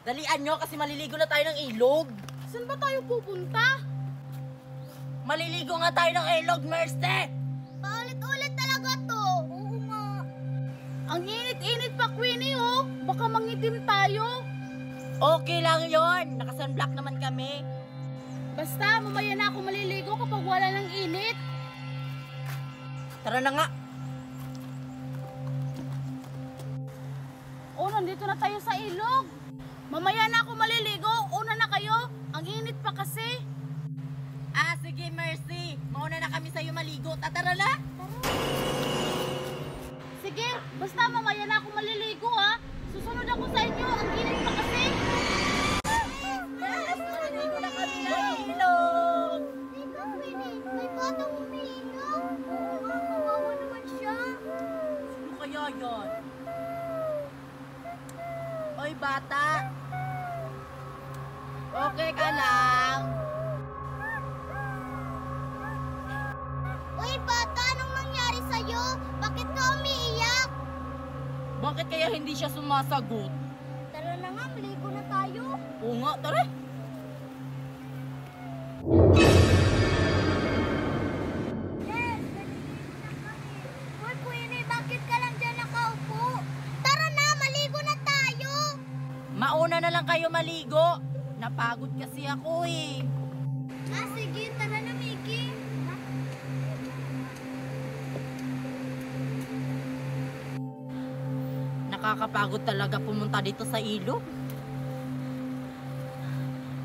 Dalian nyo kasi maliligo na tayo ng ilog. Saan ba tayo pupunta? Maliligo nga tayo ng ilog, Mercy! Paulit-ulit talaga to. Oo nga. Ang init-init pa, Queenie, oh. Baka mangitim tayo. Okay lang yon. Naka-sunblock naman kami. Basta, mamaya na ako maliligo kapag wala ng init. Tara na nga. Oh, nandito na tayo sa ilog. Mamaya na ako maliligo. Una na kayo. Ang init pa kasi. Ah, sige, Mercy. Mauna na kami sa'yo maligo. Tatara na. Sige, basta mamaya na ako maliligo, ha. Susunod ako sa inyo. Ang init pa kasi. Maliligo na kami ng ilog. Ikaw, Queenie. May batang umiinom. Kawawa naman siya. Sino kaya yun? Oy, bata. Okay ka lang? Uy, bata, anong nangyari sa'yo? Bakit ka umiiyak? Bakit kaya hindi siya sumasagot? Tara na nga, maligo na tayo. Oo nga, tara. Yes, naliligo na kami. Uy, Queenie, bakit ka lang dyan nakaupo? Tara na, maligo na tayo. Mauna na lang kayo maligo. Napagod kasi ako eh. Ah, sige, tara na, Mickey. Nakakapagod talaga pumunta dito sa ilog.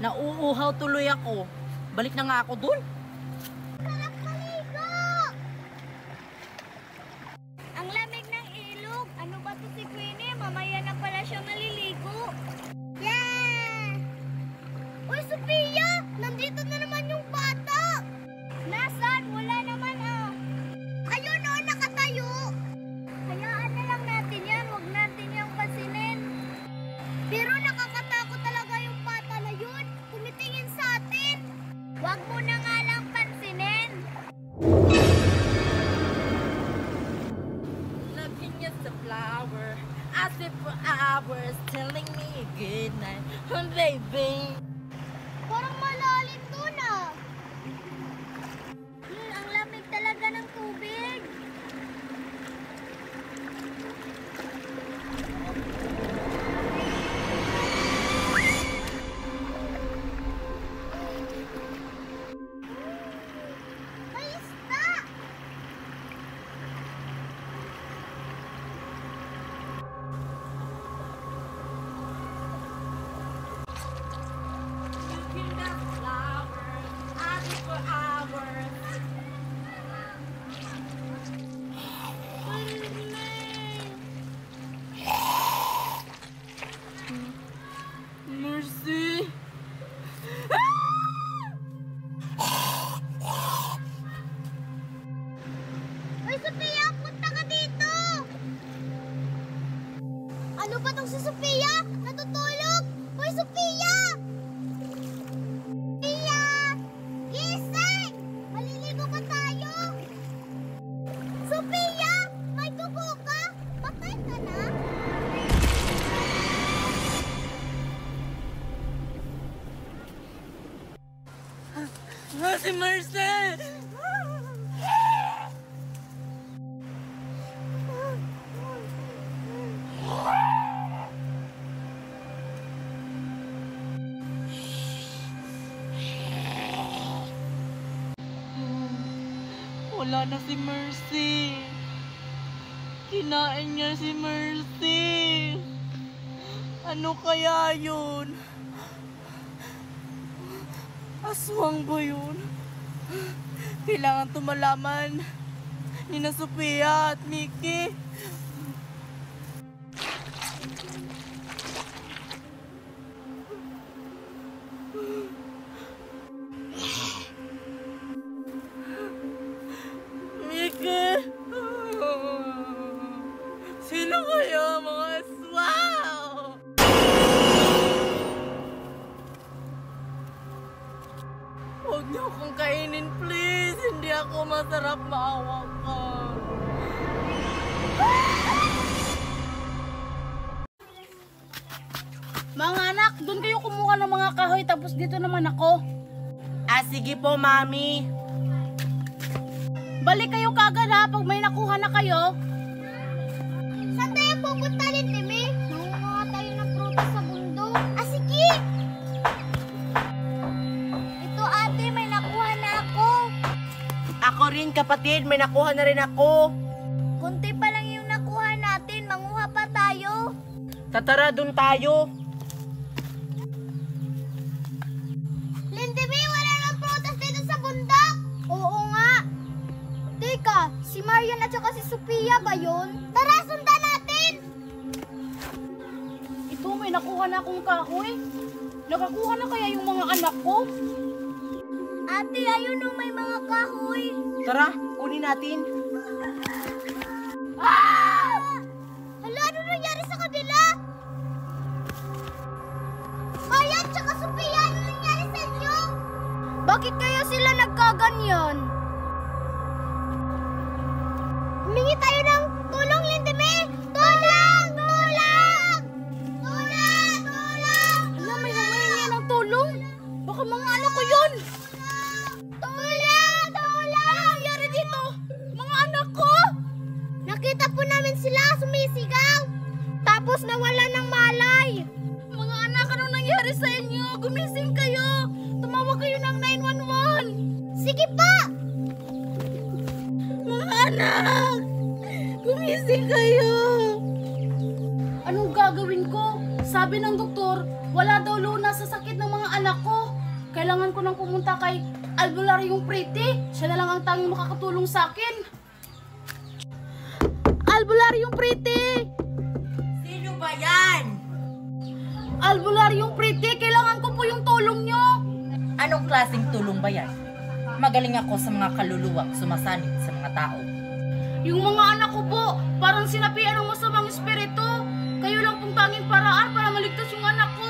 Nauuhaw tuloy ako. Balik na nga ako dun. Sarap maligo! Ang lamig ng ilog. Ano ba to si Queenie? Mamaya na pala siya maliligo. Yeah! Uy, Sophia! Nandito na naman yung bata! Nasaan? Wala naman ah. Ayun o, nakatayo! Hayaan na lang natin yan. Huwag natin yung pasinin. Pero nakakatakot talaga yung bata na yun. Tumitingin sa atin. Huwag mo na nga lang pansinin. Looking at the flower, I sit for hours, telling me good night, oh, baby. Parang malalim doon ah. Ang lamig talaga ng tubig. May isda! Looking at the flower, I sit for hours. Mercy. Uy, Sophia! Punta ka dito! Ano ba tong si Sophia? Natutulog! Uy, Sophia! Sophia! Gising! Maliligo pa tayo! Sophia! May dugo ka? Patay ka na? Si Mercy! Wala na si Mercy. Kinain niya si Mercy. Ano kaya yun? Aswang ba yun? Kailangan tumalaman ni na Sophia at Mickey. Mickey! Sino kaya mga aswang? Huwag niyo akong kainin, please. Hindi ako masarap, maawa ka. Mga anak, doon kayo kumuha ng mga kahoy tapos dito naman ako. Ah, sige po, Mami. Balik kayo kagad ha pag may nakuha na kayo. Saan tayo pupunta, Lintimi? Nangunguha tayo ng prutas sa bundok. Ah, sige! Ito, ate, may nakuha na ako. Ako rin, kapatid. May nakuha na rin ako. Kunti pa lang yung nakuha natin. Manguha pa tayo. Tatara, dun tayo. Lintimi, wala nang prutas dito sa bundok. Oo nga. Teka, si Marian at saka si Sophia ba yun? Tara, sundan natin! Ito, may nakuha na akong kahoy. Nakakuha na kaya yung mga anak ko? Ate, ayun o, may mga kahoy. Tara, kunin natin. Ah! Hala, ano nangyari sa kanila? Marian at saka Sophia, ano nangyari sa inyo? Bakit kaya sila nagkaganyan? Humingi tayo ng tulong, Lintimi! Tulong! Tulong! Tulong! Tulong! Ala, may humihingi ng tulong. Baka mga anak ko yun. Tulong! Tulong! Ano nangyari dito? Mga anak ko? Nakita po namin sila sumisigaw. Tapos nawala ng malay. Mga anak, anong nangyari sa inyo? Gumising kayo. Tumawag kayo ng 911. Sige pa! Mga anak, gumising kayo. Anong gagawin ko? Sabi ng doktor, wala daw lunas sa sakit ng mga anak ko. Kailangan ko nang pumunta kay Albularyong Pretty. Siya na lang ang tanging makakatulong sa akin. Albularyong Pretty! Sino ba yan? Albularyong Pretty, kailangan ko po yung tulong nyo. Anong klaseng tulong ba yan? Magaling ako sa mga kaluluwang sumasanib sa mga tao. Yung mga anak ko po, parang sinapian ng masamang espiritu. Kayo lang pong tanging paraan para maligtas yung anak ko.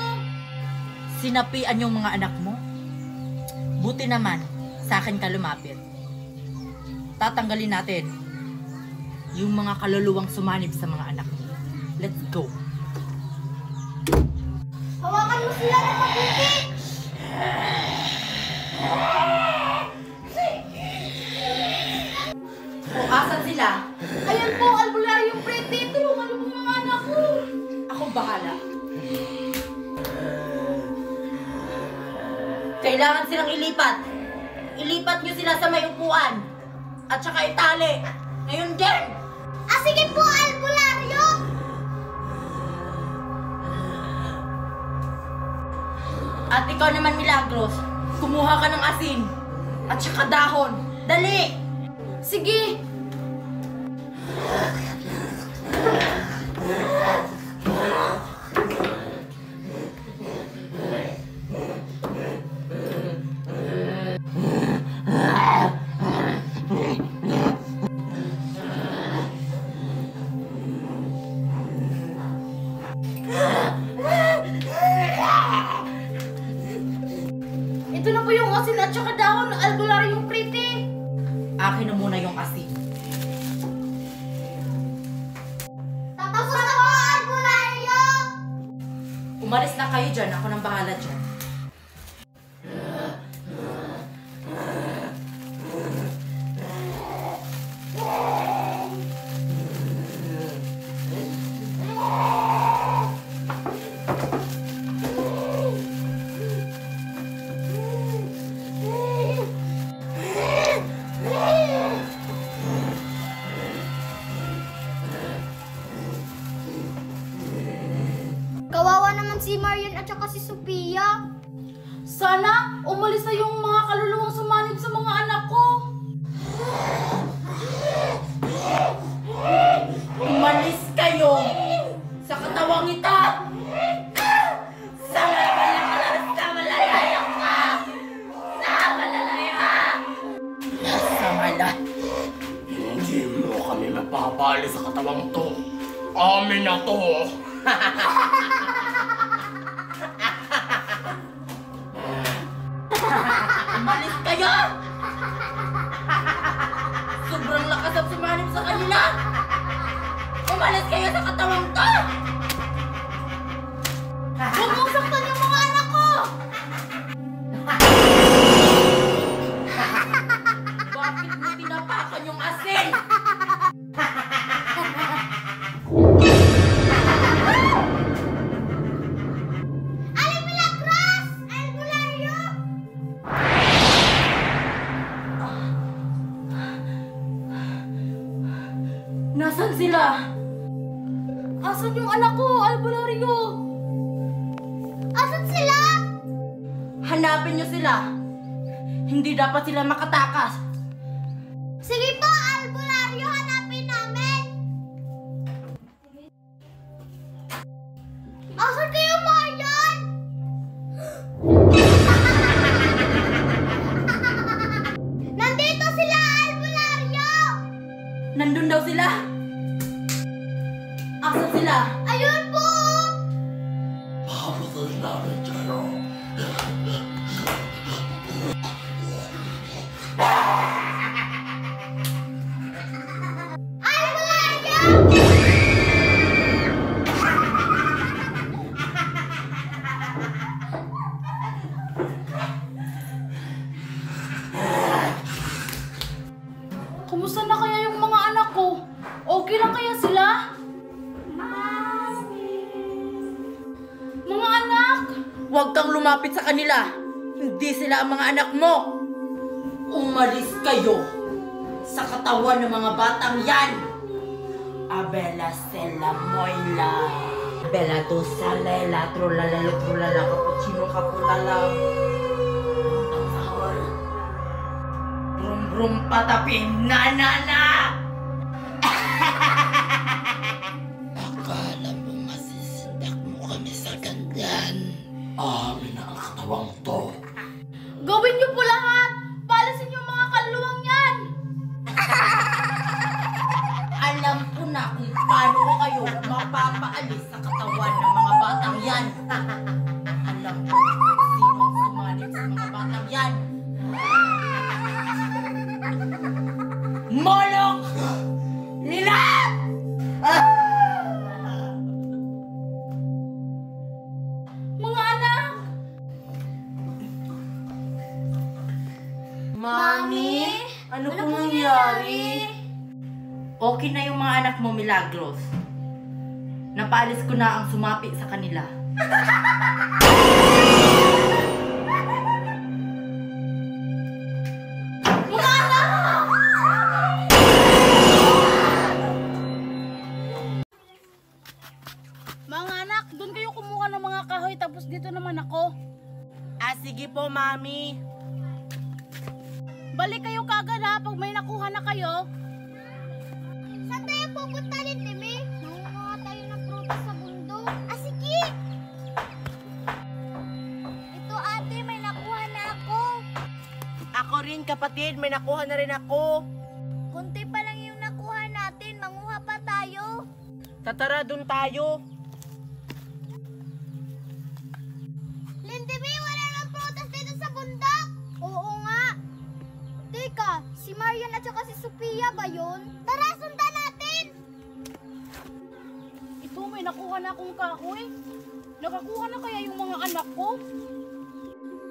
Sinapian yung mga anak mo? Buti naman, sa akin ka lumapit. Tatanggalin natin yung mga kaluluwang sumanib sa mga anak mo. Let's go! Hawakan mo sila ng mabuti. O, asan sila? Ayan po, Albularyong Pretty. Tulungan mo po mga anak ko. Ako bahala. Kailangan silang ilipat. Ilipat nyo sila sa may upuan. At saka itali. Ngayon din! Ah, sige po, Albularyo. At ikaw naman, Milagros, kumuha ka ng asin. At saka dahon. Dali! Sige. Ito na po yung asin at saka dahon, Albularyong Pretty. Akin na muna yung asin. Tapos na po, Albularyo. Umalis na kayo dyan. Ako nang bahala dyan. Kawawa naman si Marian at saka si Sophia. Sana umalis na yung mga kaluluwang sumanib sa mga anak ko. Umalis kayo sa katawang ito! Sa malalayak ka! Sa malalayak! Sa mala! Hindi mo kami mapapali sa katawang to. Amin na to. Umalis kayo! Sobrang lakas ang sumanib sa kanila! Umalis kayo sa katawang to! Huwag mo Asan sila? Asan yung anak ko, Albularyo? Asan sila? Hanapin niyo sila. Hindi dapat sila makatakas. Sige po, Albularyo, hanapin namin. Asan kayo mga yan? Nandito sila, Albularyo! Nandun daw sila. Asan sila? Ayun po! Papatal namin kayo. Albularyo! Kumusta na kaya yung mga anak ko? Okay lang kaya sila? Mga anak! Huwag kang lumapit sa kanila. Hindi sila ang mga anak mo. Umalis kayo sa katawan ng mga batang yan. Abela Sela Moila. Bella Dosalela, Trulala, Trulala, Cappuccino, Capulala. Ang sahol. Brum brum patapin, na na na! Akala mo masisindak mo kami sa ganyan. Amin na ang katawang to. Gawin niyo po lahat! Palisin yung mga kaluluwang yan! Alam ko na kung paano kayo mapapaalis sa katawan ng mga batang yan. Alam ko kung sino ang sumanib sa mga batang yan. Molok! Nila! Mga anak! Mami, ano pong nangyari? Okay na yung mga anak mo, Milagros. Napaalis ko na ang sumapi sa kanila. Mga anak! Mga anak, doon kayo kumuha ng mga kahoy tapos dito naman ako. Sige po, Mami. Balik kayo kagad ha pag may nakuha na kayo. Saan tayo pupunta, Lintimi? Nangunguha tayo ng prutas sa bundok. Sige! Ito, ate, may nakuha na ako. Ako rin, kapatid. May nakuha na rin ako. Kunti pa lang yung nakuha natin. Manguha pa tayo. Tatara, dun tayo. Lintimi, wala nang prutas dito sa bundok. Oo nga. Teka, si Marian at saka si Sophia ba yun? Tara, sundan natin! Ito, may nakuha na akong kahoy. Nakakuha na kaya yung mga anak ko?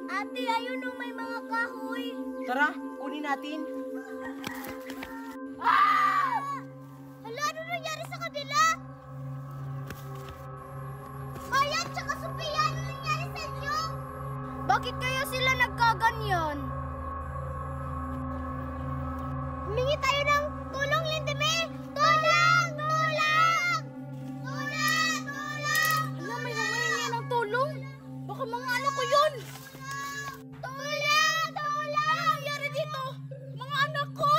Ate, ayun o, may mga kahoy. Tara, kunin natin. Hala, ano nangyari sa kanila? Marian at saka Sophia, ano nangyari sa inyo? Bakit kaya sila nagkaganyan? Humingi tayo ng tulong, Lindeme! Tulong! Tulong! Tulong! Tulong! Ala, may humahingi ng tulong. Baka mga anak ko yun. Tulong! Tulong! Ano nangyari dito? Mga anak ko?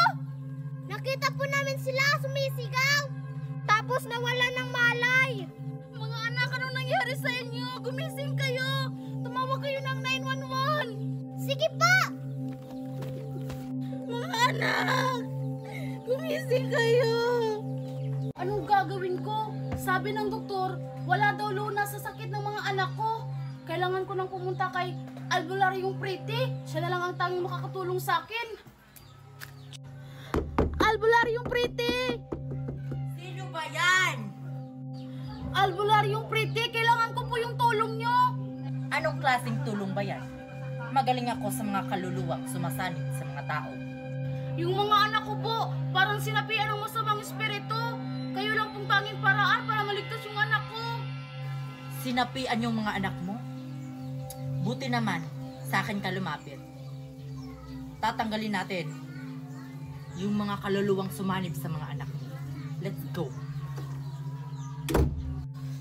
Nakita po namin sila sumisigaw. Tapos nawala ng malay. Mga anak, anong nangyari sa inyo? Gumising kayo. Tumawag kayo ng 911. Sige pa! Mga anak, gumising kayo. Anong gagawin ko? Sabi ng doktor, wala daw lunas sa sakit ng mga anak ko. Kailangan ko nang pumunta kay Albularyong Pretty. Siya na lang ang tanging makakatulong sa akin. Albularyong Pretty! Sino ba yan? Albularyong Pretty, kailangan ko po yung tulong nyo. Anong klaseng tulong ba yan? Magaling ako sa mga kaluluwang sumasanib sa mga tao. Yung mga anak ko po, parang sinapian ng masamang espiritu. Kayo lang pong tanging paraan para maligtas yung anak ko. Sinapian yung mga anak mo? Buti naman, sa akin ka lumapit. Tatanggalin natin yung mga kaluluwang sumanib sa mga anak mo. Let's go.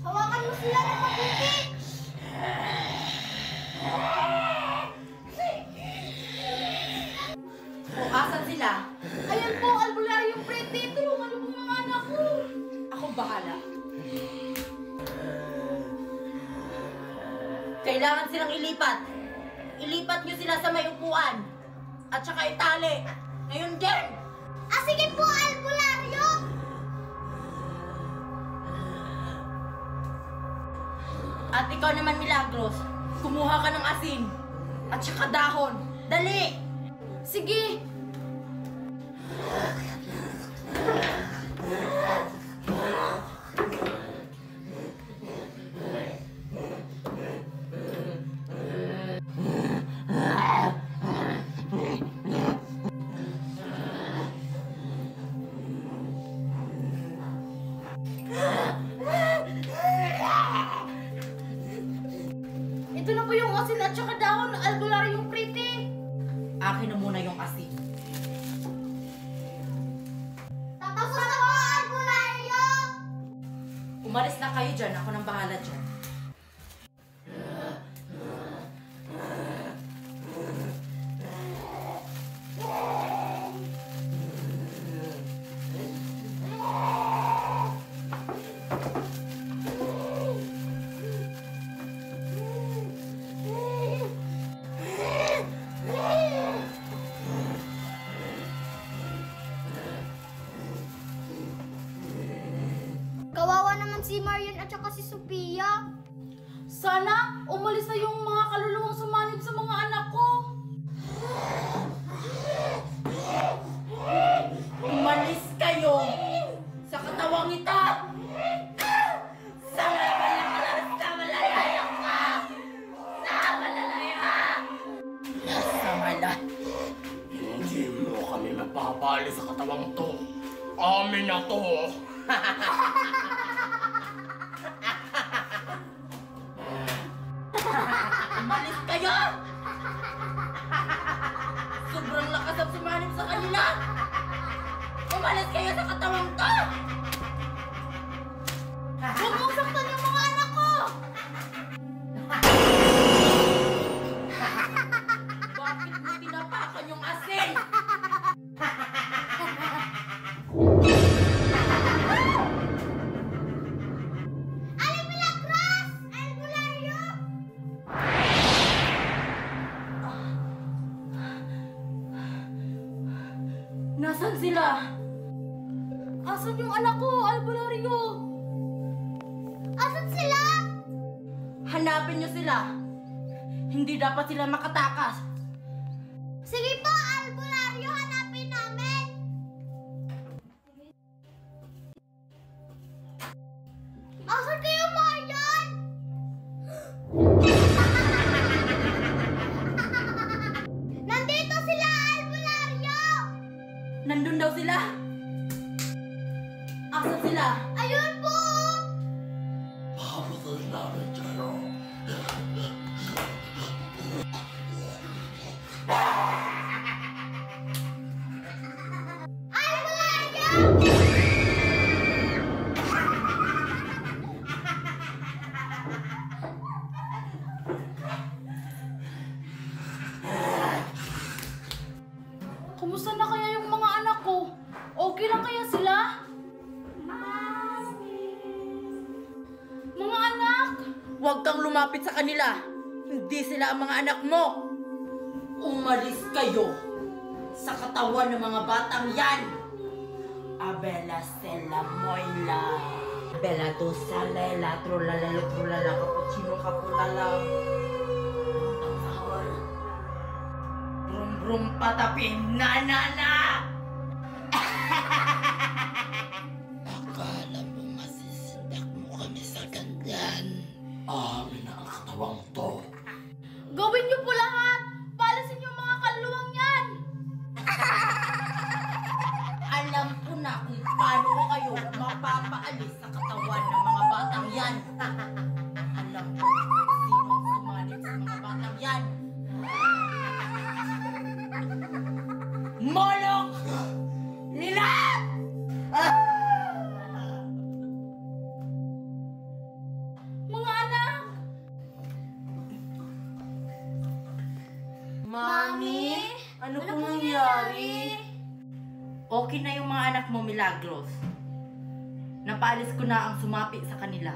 Hawakan mo sila ng mabuti. O, asan sila? Ayan po, albularyong pretty. Tulungan niyo po mga anak ko. Ako bahala. Kailangan silang ilipat. Ilipat nyo sila sa may upuan. At saka itali. Ngayon din. Ah, sige po, albularyo. At ikaw naman, Milagros. Kumuha ka ng asin. At saka dahon. Dali! Sige. Ito na po yung asin at saka dahon, albularyong pretty. Akin na muna yung asin. Tapos na po, albularyo. Umalis na kayo dyan. Ako nang bahala dyan. Kawawa naman si Marian at saka si Sophia. Sana umalis na yung mga kaluluwang sumanib sa mga anak ko. Umalis kayo sa katawang ito! Sa malalayak ka! Sa malalayak ka! Sa malalayak! Sa malalayak! Hindi mo kami mapapali sa katawang to. Amin na to. Umalis kayo! Sobrang lakas ang sumanib sa kanila! Umalis kayo sa katawang to! Huwag mong saktan yung mga anak ko! Bakit mo tinapakan yung asin? Aling Milagros! Albularyo! Nasaan sila? Asan yung anak ko, albularyo? Asan sila? Hanapin niyo sila. Hindi dapat sila makatakas. Sige po, albularyo, hanapin namin. Asan kayo, Marian? Nandito sila, albularyo! Nandun daw sila. Asan sila? Ayun po! Papatal namin kayo. Albularyo! Kumusta na kaya yung mga anak ko? Okay lang kaya sila? Mga anak! Huwag kang lumapit sa kanila. Hindi sila ang mga anak mo. Umalis kayo sa katawan ng mga batang yan. Abela Stella Moila. Bella Dosalela, trulala, trulala, cappuccino, kapulala. Ang sahol. Brum brum patapin, na na na! Akala mo masisindak mo kami sa ganyan. Amin na ang katawang to. Gawin niyo po lahat! Palisin yung mga kaluluwang yan! Alam ko na kung paano ko kayo mapapaalis sa katawan ng mga batang yan. Alam ko kung sino ang sumanib sa mga batang yan. Molok! Nila! Mami? Ano pong nangyari? Okay na yung mga anak mo, Milagros. Napaalis ko na ang sumapi sa kanila.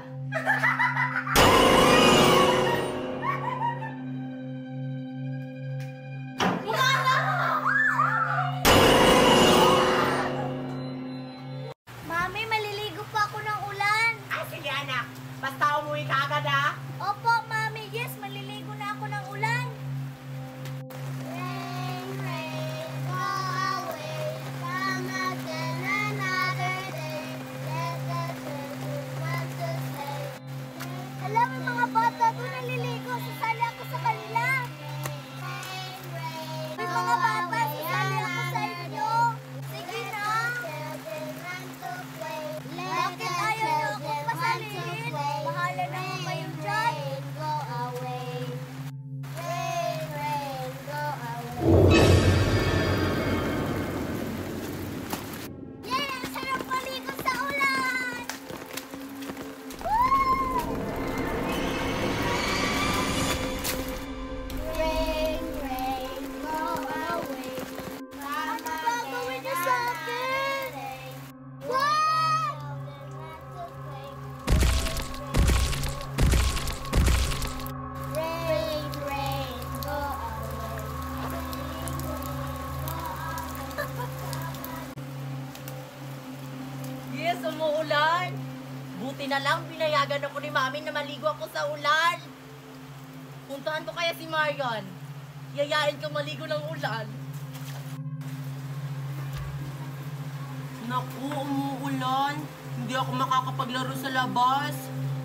Mami, maliligo pa ako ng ulan. Sige anak, basta umuwi ka agad ha. Opo, Mami. Yes, maliligo na ako ng ulan. Rain, rain, go away. Come again another day. Let the children want to say. Alam mo mga bata doon naliligo. Sasali ako sa kanila. May mga bata, sasali ako sa inyo. Sige na. Bakit ayaw niyo akong pasalihin? Bahala naman kayo dyan. Go away. Rain, rain, go away. Yay! Ang sarap maligo sa ulan! Woo! Rain, rain, go away. Ano gagawin niyo sa akin? What? Rain, rain, go Yes, umuulan. Buti na lang, pinayagan ako ni Mami na maligo ako sa ulan. Puntahan ko kaya si Marian. Yayain ko maligo ng ulan. Naku, umuulan. Hindi ako makakapaglaro sa labas.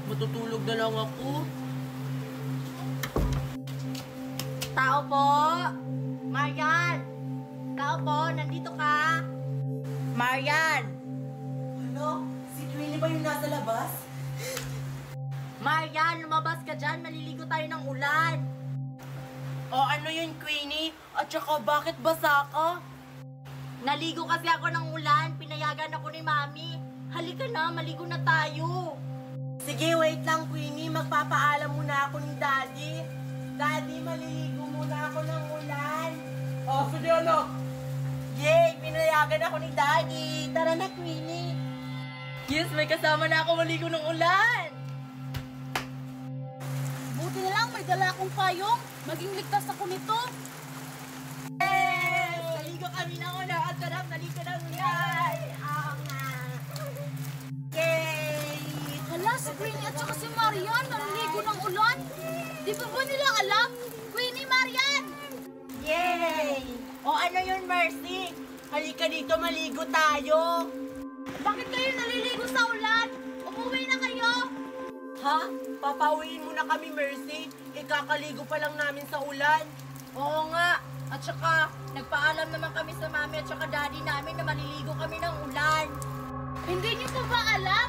Matutulog na lang ako. Tao po! Marian! Tao po, nandito ka? Marian! Ano? Si Queenie ba yung nasa labas? Marian, lumabas ka dyan. Maliligo tayo ng ulan. O ano yun, Queenie? At saka bakit basa ka? Naligo kasi ako ng ulan. Pinayagan ako ni Mami. Halika na, maligo na tayo. Sige, wait lang, Queenie. Magpapaalam muna ako ni Daddy. Daddy, maliligo muna ako ng ulan. Ah, sige anak. Yay! Pinayagan ako ni Daddy. Tara na, Queenie. Yes, may kasama na ako maligo ng ulan. Buti na lang may dala akong payong. Maging ligtas ako nito. Yes! Naligo kami ng ulan. At sarap, naligo ng ulan. Oo nga. Yay! Hala, si Queenie at saka si Marian naliligo ng ulan. Di ba nila alam? Queenie, Marian! Yay! O ano yun, Mercy? Halika dito, maligo tayo. Bakit kayo naliligo sa ulan? Umuwi na kayo! Ha? Papauwiin mo na kami, Mercy. Ikakaligo pa lang namin sa ulan. Oo nga. At saka, nagpaalam naman kami sa mami at saka daddy namin na maliligo kami ng ulan. Hindi niyo pa ba alam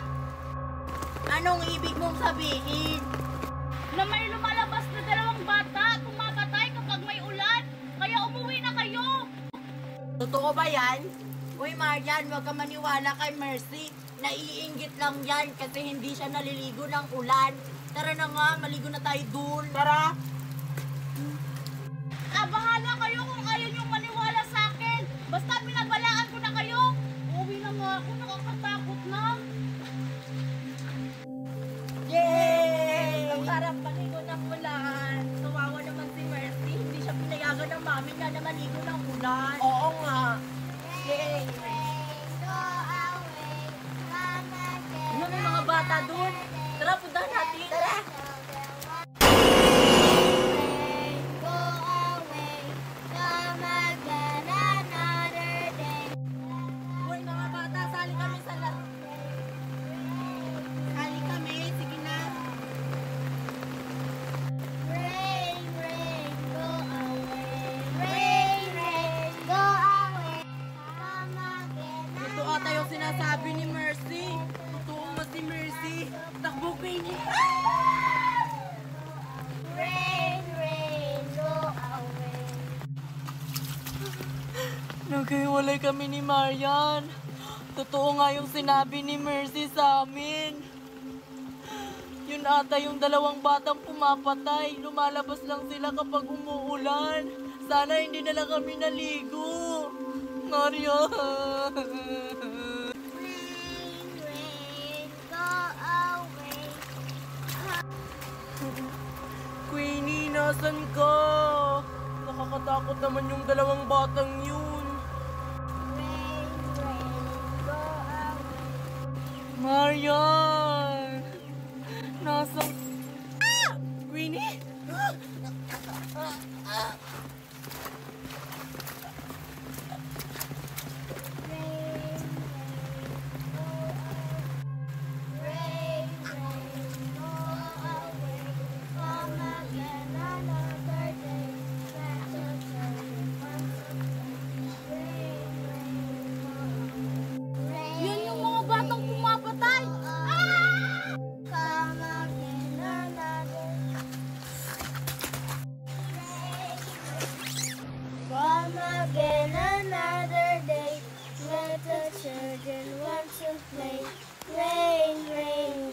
Anong ibig mong sabihin? na may lumalabas na dalawang bata at pumamatay kapag may ulan? Kaya umuwi na kayo! Totoo ba yan? Uy, Marian, huwag ka maniwala kay Mercy. Naiinggit lang yan kasi hindi siya naliligo ng ulan. Tara na nga, maligo na tayo dun. Tara! Bahala kayo kung ayaw niyong maniwala sa akin. Basta pinabalaan ko na kayo. Uuwi na nga ako, nakakatakot na. Yay! Ang sarap maligo ng ulan. Tumawa naman si Mercy. Hindi siya pinayagan ng mami niya na maligo ng ulan. Oo nga. Yay! go away. Come again. Ano may mga bata dun? Tara, puntahan natin. Tara! Rain, go away. Come again another day. Uy, mga bata, sali kami sa laro. Sali kami, sige na. Rain, rain, go away. Rain, rain, go away. Come again. Ito ata yung sinasabi ni Mercy. Totoo ba si Mercy? Takbo, Queenie. Rain, rain, go away. Naghiwalay kami ni Marian. Totoo nga yung sinabi ni Mercy sa amin. Yun ata yung dalawang batang pumapatay. Lumalabas lang sila kapag umuulan. Sana hindi na lang kami naligo. Maria. Rain, rain, go away. Queenie, nasan ka? Nakakatakot naman yung dalawang batang yun. Rain, rain, go away. Marian! Nasaan? Ah! Queenie? Rain, rain, go away. Come again another day. Let the children once again. Rain, go away. Yun yung mga batang pumapatay! Come again another. Come again another day. Let the children want to play. Rain, rain,